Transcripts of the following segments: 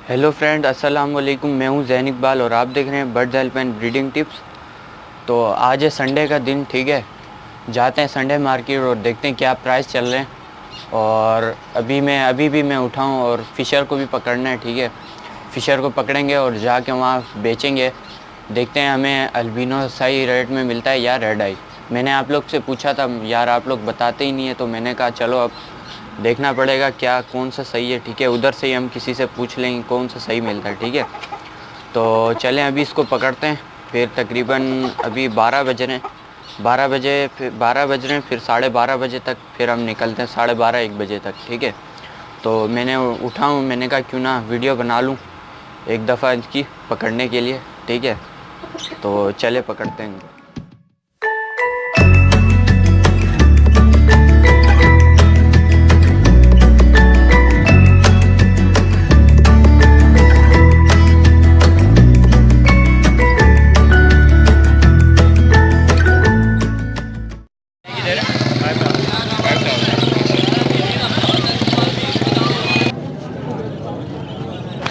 Hello friend, अस्सलाम वालेकुम। मैं हूं ज़ैन इकबाल और आप देख रहे हैं birds help and breeding tips. तो आज है संडे का दिन, ठीक है। जाते हैं संडे मार्केट और देखते हैं क्या प्राइस चल रहे हैं। और अभी भी मैं उठा हूं और फ़िशर को भी पकड़ना है, ठीक है। फ़िशर को पकड़ेंगे और जाके वहाँ बेचेंगे। देखते हैं हमें अल्बिनो सही रेट में मिलता है या रेड आई। मैंने आप लोग से पूछा था यार, आप लोग बताते ही नहीं है, तो मैंने कहा चलो अब देखना पड़ेगा क्या कौन सा सही है, ठीक है। उधर से ही हम किसी से पूछ लेंगे कौन सा सही मिलता है, ठीक है। तो चलें अभी इसको पकड़ते हैं। फिर तकरीबन अभी 12 बज रहे हैं, 12 बज रहे हैं, फिर 12:30 बजे तक फिर हम निकलते हैं, 12:30 1 बजे तक, ठीक है। तो मैंने उठाऊँ, मैंने कहा क्यों ना वीडियो बना लूँ एक दफ़ा इसकी पकड़ने के लिए, ठीक है। तो चले पकड़ते हैं।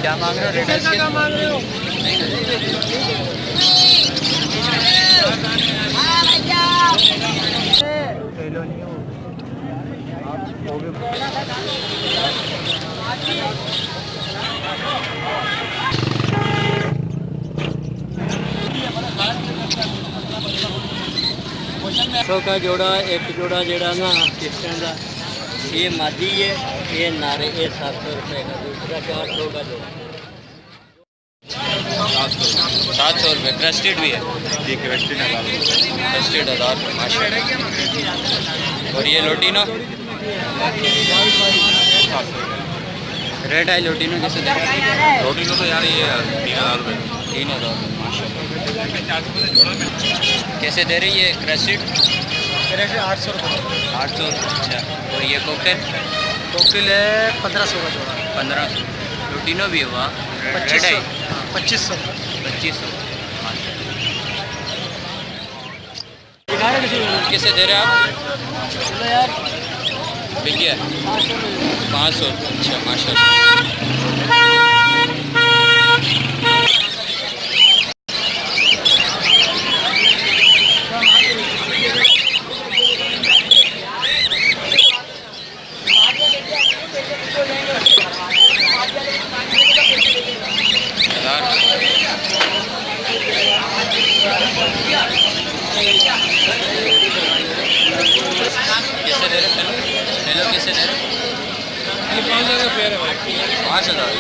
क्या मांग रहे हो? रेट क्या मांग रहे हो? 100 का जोड़ा, एक जोड़ा जोड़ा ना किस्म का ये मादी है, ये नारे, ये 700 रुपये का, दूसरा 400 का जोड़ा। 700 रुपये क्रस्टेड भी है? ये क्रस्टेड 1000 रुपये माशा। और ये लोटिनो रेड आई लोटिनो कैसे दे रहे हैं? रोटी तो यार ये 3000 रुपये। 3000 रुपये माशा। कैसे दे रही है क्रस्टेड? 800 रुपये। 800। अच्छा, और ये कोकटेल? टोकरी है 1500 का जोड़ा। 1500। लोटिनो भी हुआ? रेड आई 2500। 2500 माशा। कैसे दे रहे हैं आप? यार बिल्ली है 500। अच्छा माशा। कैसे दे रहे हेलो कैसे दे रहे? 5000।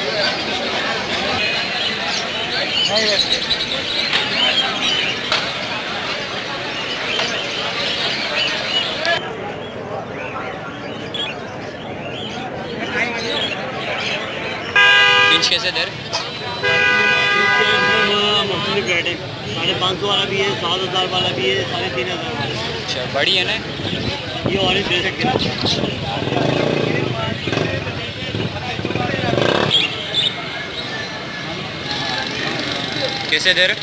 इंच कैसे दे रहे? 550 वाला भी है, 7000 वाला भी है, 3500 वाला। अच्छा, बड़ी है ना ये वाले दे सकते हैं। कैसे दे रहे?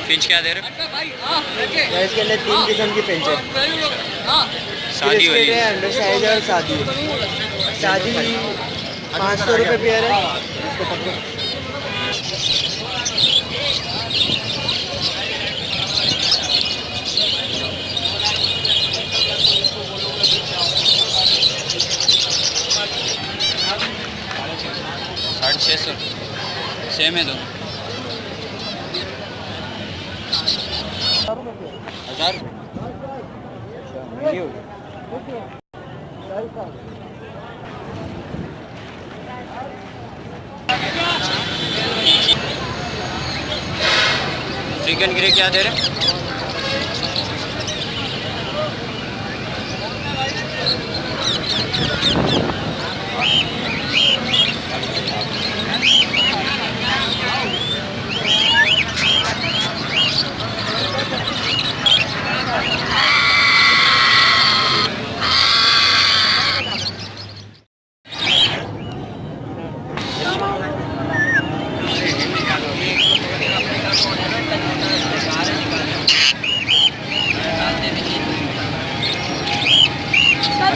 फिंच क्या दे रहे? इसके लिए 3 किस्म की पेंच है। शादी वाली अंडर साइज और शादी। शादी 500 रुपये पेयर है। इसको पकड़ो। साढ़े 600 सेम है दोनों। 1000। चिकन ग्रे क्या दे रहे?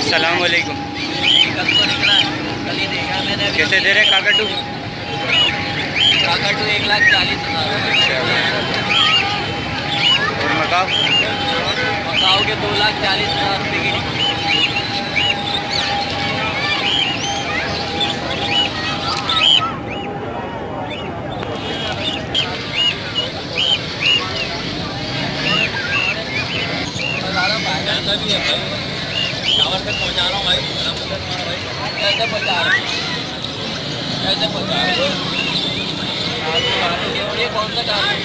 अस्सलाम वालेकुम। कल तो निकला है, कल ही देखा मैंने। कैसे दे रहे काकाटू? काकाटू 1,40,000। और मकाओ? मकाओ के 2,40,000 रुपये की। टावर तक पहुँचा रहा हूँ भाई। कैसे पहुँचा रहा हूँ? कैसे पहुँचा रहा हूँ? ये कौन सा टावर?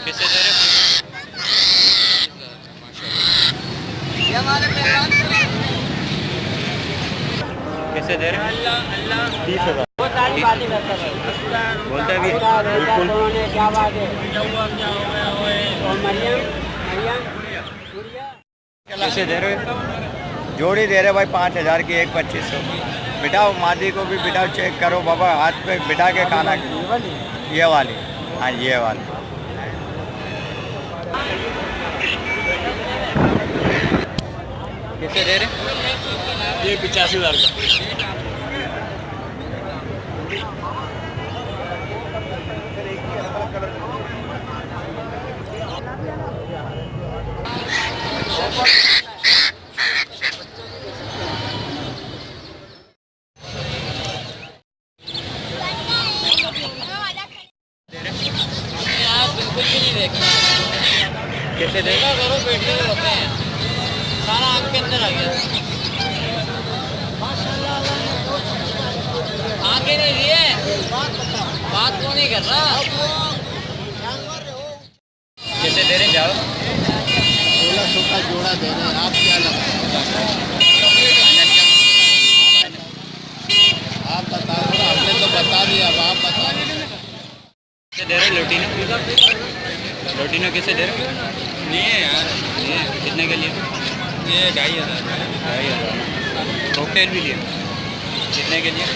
कैसे दे रहे? ये हमारे मेहमान कैसे दे रहे? 30,000। वो सारी बातें करता है। बोलते भी बिल्कुल। क्या बात है? और मरियम कैसे दे रहे? जोड़ी दे रहे भाई 5,000 की, एक 2,500। बिठाओ मादी को भी, बिठाओ, चेक करो बाबा, हाथ पे बिठा के खाना। ये वाली, हाँ ये वाली। कैसे दे रहे? ये 85,000 का। बिल्कुल भी नहीं देखना। कैसे दे? देखा करो, बैठे हुए होते हैं, सारा आँख के अंदर आ गया। आँखें नहीं दिए, बात को नहीं कर रहा। कैसे दे रहे? जाओ। 1600 का जोड़ा दे रहे हैं, आप क्या आप बता दो, हमने तो बता दिया, अब आप बता दीजिए। कैसे दे रहे लोटीनो? लोटीनो कैसे दे रहे? नहीं है यार, ये कितने के लिए? ये 2,500। 2,500। कॉकटेल भी लिए? कितने के लिए?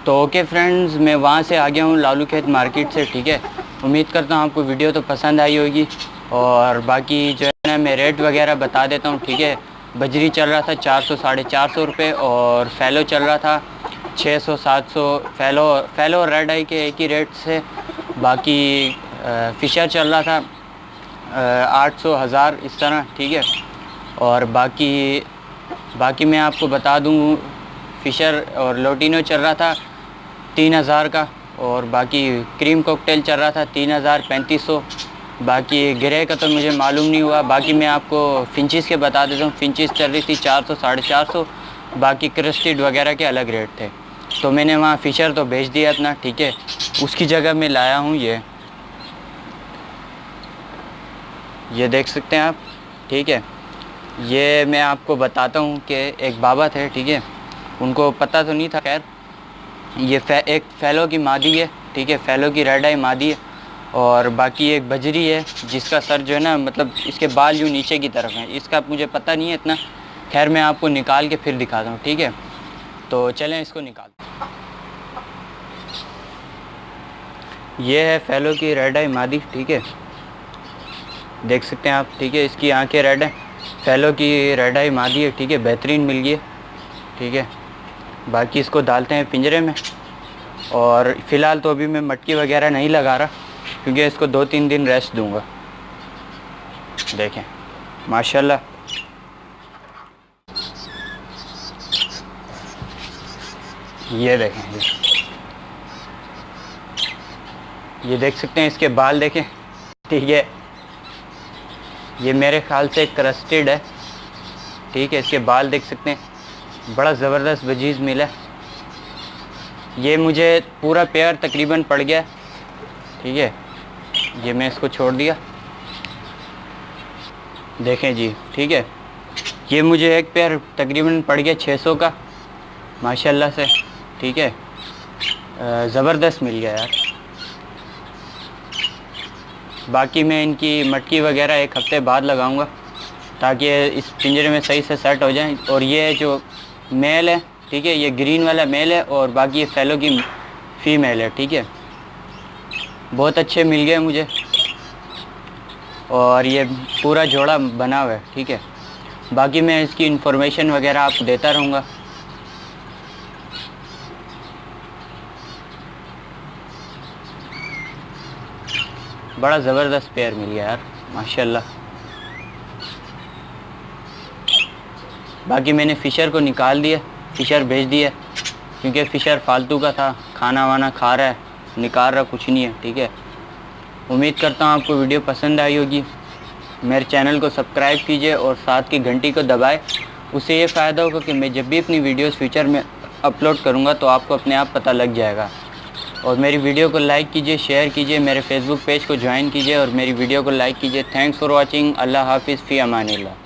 तो ओके फ्रेंड्स, मैं वहाँ से आ गया हूँ लालू खेत मार्केट से, ठीक है। उम्मीद करता हूँ आपको वीडियो तो पसंद आई होगी। और बाकी जो है ना, मैं रेट वगैरह बता देता हूँ, ठीक है। बजरी चल रहा था 400 साढ़े 400 रुपये, और फैलो चल रहा था 600 700। फैलो और रेड आई के एक ही रेट से। बाकी फिशर चल रहा था 800 1000 इस तरह, ठीक है। और बाकी मैं आपको बता दूँ, फिशर और लोटिनो चल रहा था 3000 का, और बाकी क्रीम कॉकटेल चल रहा था 3000 3500। बाकी ग्रे का तो मुझे मालूम नहीं हुआ। बाकी मैं आपको फिंचिस के बता देता हूँ, फिंचिस चल रही थी 400 साढ़े 400। बाकी क्रिस्टेड वगैरह के अलग रेट थे। तो मैंने वहाँ फिशर तो बेच दिया अपना, ठीक है। उसकी जगह मैं लाया हूँ ये देख सकते हैं आप, ठीक है। ये मैं आपको बताता हूँ कि एक बाबा थे, ठीक है, उनको पता तो नहीं था। खैर, ये एक फैलो की मादी है, ठीक है, फैलो की रेड आई मादी है। और बाकी एक बजरी है जिसका सर जो है ना, मतलब इसके बाल यूँ नीचे की तरफ हैं। इसका मुझे पता नहीं है इतना। खैर, मैं आपको निकाल के फिर दिखाता हूँ, ठीक है। तो चलें इसको निकाल। ये है फैलो की रेड आई मादी, ठीक है, देख सकते हैं आप, ठीक है। इसकी आंखें रेड हैं, फैलो की रेड आई मादी है, ठीक है, बेहतरीन मिल गई है, ठीक है। बाकी इसको डालते हैं पिंजरे में। और फ़िलहाल तो अभी मैं मटकी वगैरह नहीं लगा रहा, क्योंकि इसको 2-3 दिन रेस्ट दूंगा। देखें माशाल्लाह, ये देखें, ये देख सकते हैं, इसके बाल देखें, ठीक है। ये मेरे ख्याल से क्रस्टेड है, ठीक है। इसके बाल देख सकते हैं, बड़ा ज़बरदस्त वजीज़ मिला। ये मुझे पूरा पेयर तकरीबन पड़ गया, ठीक है। ये मैं इसको छोड़ दिया, देखें जी, ठीक है। ये मुझे एक पेयर तकरीबन पड़ गया 600 का, माशाल्लाह से, ठीक है। ज़बरदस्त मिल गया यार। बाकी मैं इनकी मटकी वगैरह एक हफ़्ते बाद लगाऊंगा, ताकि इस पिंजरे में सही से सेट हो जाए। और ये जो मेल है, ठीक है। ये ग्रीन वाला मेल है और बाकी ये फैलो की फीमेल है, ठीक है। बहुत अच्छे मिल गए मुझे और ये पूरा जोड़ा बना हुआ है, ठीक है। बाकी मैं इसकी इन्फॉर्मेशन वगैरह आपको देता रहूँगा। बड़ा ज़बरदस्त पेयर मिल गया यार, माशाल्लाह। बाकी मैंने फ़िशर को निकाल दिया, फ़िशर भेज दिया क्योंकि फ़िशर फालतू का था, खाना वाना खा रहा है, निकाल रहा कुछ नहीं है, ठीक है। उम्मीद करता हूँ आपको वीडियो पसंद आई होगी। मेरे चैनल को सब्सक्राइब कीजिए और साथ की घंटी को दबाएं। उससे ये फ़ायदा होगा कि मैं जब भी अपनी वीडियोस फ्यूचर में अपलोड करूँगा तो आपको अपने आप पता लग जाएगा। और मेरी वीडियो को लाइक कीजिए, शेयर कीजिए, मेरे फेसबुक पेज को ज्वाइन कीजिए और मेरी वीडियो को लाइक कीजिए। Thanks for watching. अल्लाह हाफिज़, फ़ी अमानिल्लाह।